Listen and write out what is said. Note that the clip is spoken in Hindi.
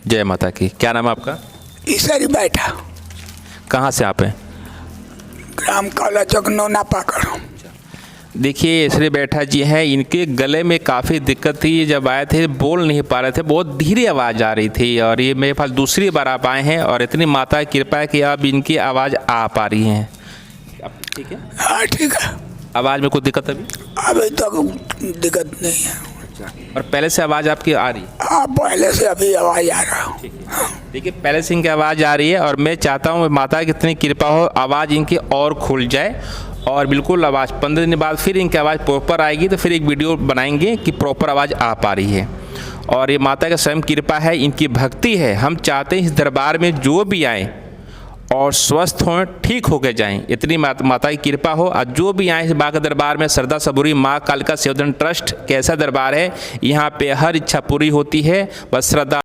जय माता की। क्या नाम है आपका? ईसरी बैठा, कहाँ से आप हैं? ग्राम काला चौक नौना पाकड़। देखिए श्री बैठा जी हैं, इनके गले में काफ़ी दिक्कत थी। जब आए थे बोल नहीं पा रहे थे, बहुत धीरे आवाज़ आ रही थी। और ये मेरे पास दूसरी बार आप आए हैं और इतनी माता की कृपा है कि अब इनकी आवाज़ आ पा रही है। अब ठीक है? हाँ ठीक है, आवाज़ में कोई दिक्कत अभी? अभी तक दिक्कत नहीं है। और पहले से आवाज़ आपकी आ रही है? हाँ पहले से अभी आवाज़ आ रहा हूँ। देखिए पहले से इनकी आवाज़ आ रही है और मैं चाहता हूँ माता की इतनी कृपा हो, आवाज़ इनकी और खुल जाए और बिल्कुल आवाज़ 15 दिन बाद फिर इनकी आवाज़ प्रॉपर आएगी तो फिर एक वीडियो बनाएंगे कि प्रॉपर आवाज़ आ पा रही है। और ये माता का स्वयं कृपा है, इनकी भक्ति है। हम चाहते हैं इस दरबार में जो भी आए और स्वस्थ हों, ठीक होकर जाएं, इतनी माता की कृपा हो। और जो भी आए इस माँ के दरबार में, श्रद्धा सबूरी माँ कालिका सेवादल ट्रस्ट कैसा दरबार है, यहाँ पे हर इच्छा पूरी होती है। बस श्रद्धा